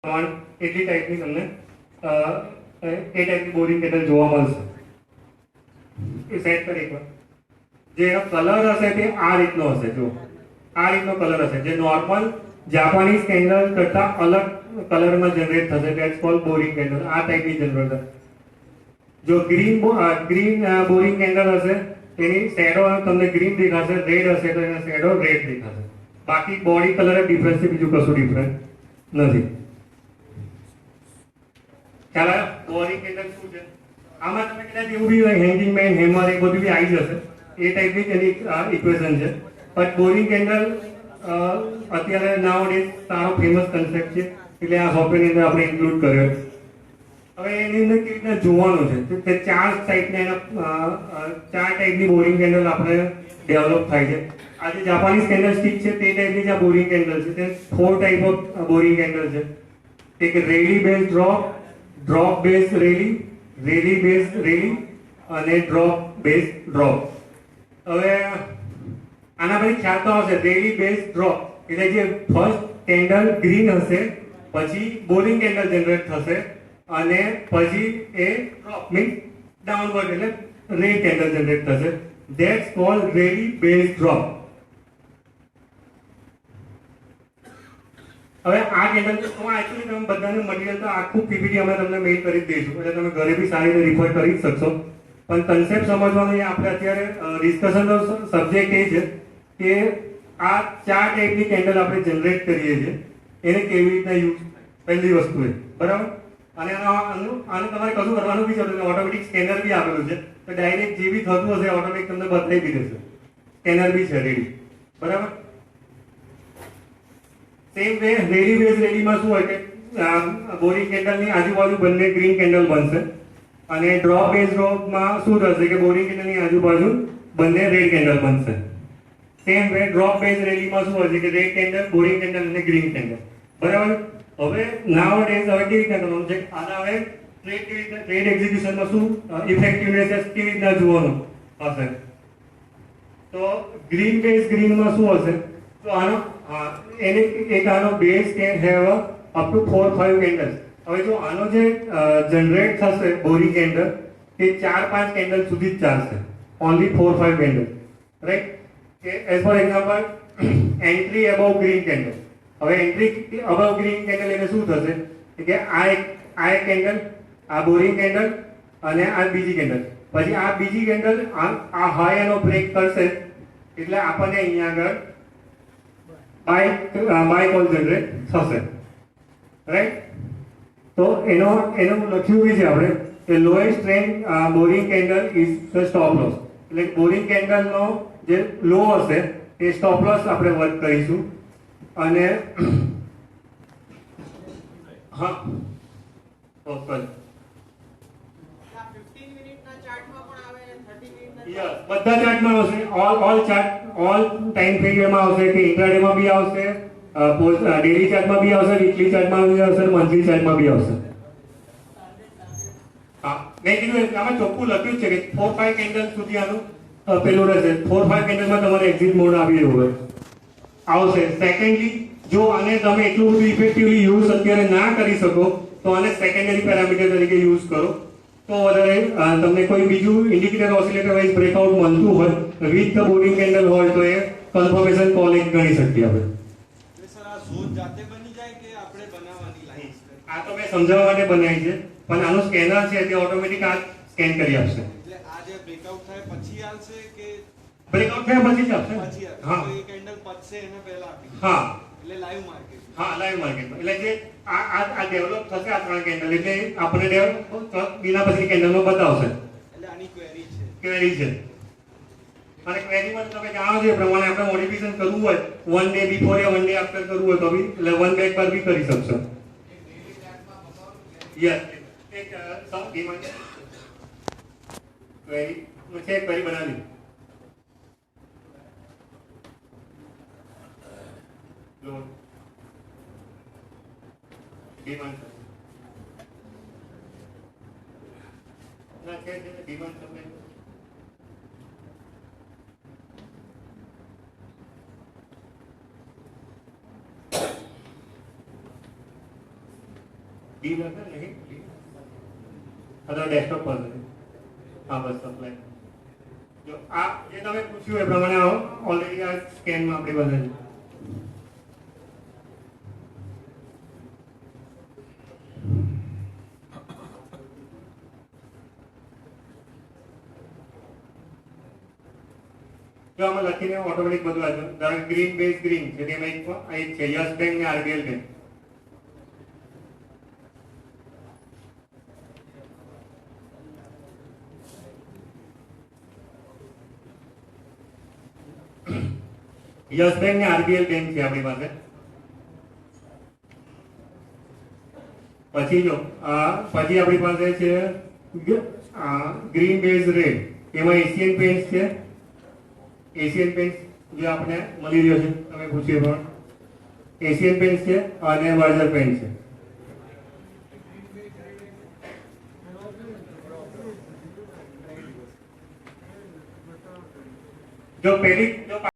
પ્રમાણ એટલી ટાઈપની તમને એ ટાઈપની બોરિંગ કેન્ડલ જોવા મળશે. એ સેટ કરી એકવાર. જે એનો કલર હશે તે આ રીતનો હશે. જો આ રીતનો કલર હશે, જે નોર્મલ જાપાનીઝ કેન્ડલ કરતા અલગ કલરમાં જનરેટ થશે. That's cold boring candle. આ ટાઈપની જનરેટ થશે. જો ગ્રીન બોરિંગ કેન્ડલ હશે એની શેડો તમને ગ્રીન દેખાશે, રેડ હશે તો એના શેડો રેડ દેખાશે. બાકી બોડી કલર ડિફરન્સ છે, બીજું કશું ડિફરન્સ નથી. ખ્યાલ આવ્યો? બોરિંગ કેન્ડલ શું છે? આમાં તમે કદાચ એવું બી હોય હેંગિંગ મેન, હેમર એ બધું બી આવી જશે. એ ટાઈપની એની ઇક્વેશન છે. બટ બોરિંગ કેન્ડલ અત્યારે નાઉડેઝ સારો ફેમસ કન્સેપ્ટ છે, એટલે આ સોફ્ટવેરની અંદર આપણે ઇન્ક્લુડ કર્યો. હવે એની અંદર કેવી રીતના જોવાનું છે કે ચાર ટાઈપની બોરિંગ કેન્ડલ આપણે ડેવલપ થાય છે. આ જે જાપાનીઝ કેન્ડલ સ્ટિક છે તે ટાઈપની જે બોરિંગ કેન્ડલ છે, તે 4 ટાઈપ ઓફ બોરિંગ કેન્ડલ છે. એક rally base drop, drop base rally, rally base rally અને ડ્રોપ બેઝ ડ્રોપ. હવે આના પછી ખ્યાલ તો આવશે. રેલી બેઝ ડ્રોપ એટલે જે ફર્સ્ટ કેન્ડલ ગ્રીન હશે, પછી બોરિંગ કેન્ડલ જનરેટ થશે અને પછી એ ડ્રોપ મીન્સ ડાઉનવર્ડ એટલે રેડ કેન્ડલ જનરેટ થશે. That's cold rally base drop. હવે આ કેન્ડલ એકચ્યુઅલી તમે બધાનું મટીરિયલ તો આખું પીપીટી અમે તમને મેઇલ કરી જ દઈશું, એટલે તમે ઘરે બી સારી રીતે રિફર કરી શકશો. પણ કન્સેપ્ટ સમજવાનો આપણે અત્યારે ડિસ્કશનનો સબ્જેક્ટ એ છે કે આ 4 ટાઈપની કેન્ડલ આપણે જનરેટ કરીએ છીએ, એને કેવી રીતના યુઝ, પહેલી વસ્તુ એ બરાબર. અને આનું તમારે કશું કરવાનું બી છે, ઓટોમેટિક સ્કેનર બી આપેલું છે, તો ડાયરેક્ટ જે બી થતું હશે ઓટોમેટિક તમને બદલાઈ બી દેશે. સ્કેનર બી છે રેડી, બરાબર. સેમ વે રેલી બેઝ રેલીમાં શું હોય કે બોરિંગ કેન્ડલની આજુબાજુ બંને ગ્રીન કેન્ડલ બનશે અને ડ્રોપ બેઝ ડ્રોપમાં શું થશે કે બોરિંગ કેન્ડલની આજુબાજુ બંને રેડ કેન્ડલ બનશે. સેમ વે ડ્રોપ બેઝ રેલીમાં શું હશે કે રેડ કેન્ડલ, બોરિંગ કેન્ડલ અને ગ્રીન કેન્ડલ, બરાબર. હવે નાઉડેઝ હવે કેવી રીતના કરવાનું છે, આના હવે ટ્રેડ એક્ઝિક્યુશનમાં શું ઇફેક્ટિવનેસ કેવી રીતના જોવાનું હશે. તો ગ્રીન બેઝ ગ્રીનમાં શું હશે, તો આનો એક આનો base can have up to 4-5 candles. હવે જો આનો જે જનરેટ થશે બોરિંગ કેન્ડલ એ 4-5 કેન્ડલ સુધી જ ચાલશે, ઓનલી 4-5 કેન્ડલ, રાઈટ. કે as for example entry above green candle. હવે એન્ટ્રી અબવ ગ્રીન કેન્ડલ એટલે શું થશે કે આ એક કેન્ડલ, આ બોરિંગ કેન્ડલ અને આ બીજી કેન્ડલ, પછી આ બીજી કેન્ડલ આ હાઈ એનો બ્રેક કરશે એટલે આપણને અહીંયા આગળ બાય કોલ જનરેટ થશે, રાઈટ. તો એનું લખ્યું બી છે આપણે કે lowest trend boring candle is the stop loss. એટલે બોરિંગ કેન્ડલનો જે લો હશે એ સ્ટોપ લોસ આપણે વર્ક કરીશું. અને હા ઓકે, બધા ચાર્ટમાં આવશે, ઓલ ચાર્ટ, ઓલ ટાઈમ પીરિયડમાં આવશે, કે ઇન્ટ્રાડેમાં બી આવશે, ડેલી ચાર્ટમાં બી આવશે, વીકલી ચાર્ટમાં બી આવશે, મંથલી ચાર્ટમાં બી આવશે. હા, મેં કીધું આમાં ચોખ્ખું લખ્યું છે કે 4-5 કેન્ડલ સુધી આનું પેલું રહેશે. 4-5 કેન્ડલમાં તમારે એક્ઝિટ મોડ આવી રહ્યું આવશે. સેકન્ડલી, જો આને તમે એટલું બધું ઇફેક્ટિવલી યુઝ અત્યારે ના કરી શકો તો આને સેકન્ડરી પેરામીટર તરીકે યુઝ કરો. તો વધારે તમને કોઈ બીજું ઇન્ડિકેટર ઓસિલેટર વાઇઝ બ્રેકઆઉટ મળતું હોય વિથ ધ બોરિંગ કેન્ડલ હોય તો એ કન્ફર્મેશન કોલ એક ગણી શકીએ આપણે. સર આ શોધ જાતે બની જાય કે આપણે બનાવવાની લાઈન? આ તો મેં સમજાવવા માટે બનાવી છે, પણ આનું સ્કેનર છે તે ઓટોમેટિક આ સ્કેન કરી આપશે. એટલે આ જે બ્રેકઆઉટ થાય પછી આવશે કે બ્રેકઆઉટ થયા પછી જ આપશે? પછી હા, તો એ કેન્ડલ પતશે એના પહેલા આપી. હા, એટલે લાઈવ માર્કેટ. હા, લાઈવ માર્કેટમાં. એટલે જે આ ડેવલપ થશે આ 3 કેન્ડલ એટલે આપણે બીના પછી કેન્ડલમાં બતાવશે. એટલે આની ક્વેરી છે. ક્વેરી છે. અને ક્વેરીમાં તમે જાણો છો એ પ્રમાણે આપણે મોડિફિકેશન કરવું હોય 1 ડે બિફોર યા 1 ડે આફ્ટર કરવું હોય તો બી એટલે 1 બેક પર બી કરી શકશો. યસ, એક સમ ડિમાન્ડ ક્વેરી છે, ક્વેરી બનાવી લો ડિમાન્ડ ના છે ડિમાન્ડ તમને ડી લખે ને અથવા ડેસ્કટોપ પર છે. હા બસ સપ્લાય. જો આ જે તમે પૂછ્યું એ પ્રમાણે ઓલરેડી આ સ્કેનમાં આપણી પાસે છે. જો આમાં લખીને ઓટોમેટિક બધું આવી જાય. ધારો ગ્રીન બેઝ ગ્રીન છે તેમાં એક છે યસ બેંક ને આરબીએલ બેંક. યસ બેંક ને આરબીએલ બેંક છે આપણી પાસે. પછી જો પછી આપણી પાસે છે ગ્રીન બેઝ રેડ, એમાં એશિયન પેન્ટ્સ છે. એશિયન પેન્ટ્સ જે આપણે મળી રહ્યો છે તમે પૂછ્યું પણ એશિયન પેન્ટ્સ છે અને વર્જર પેન્ટ છે. જો પેલી જો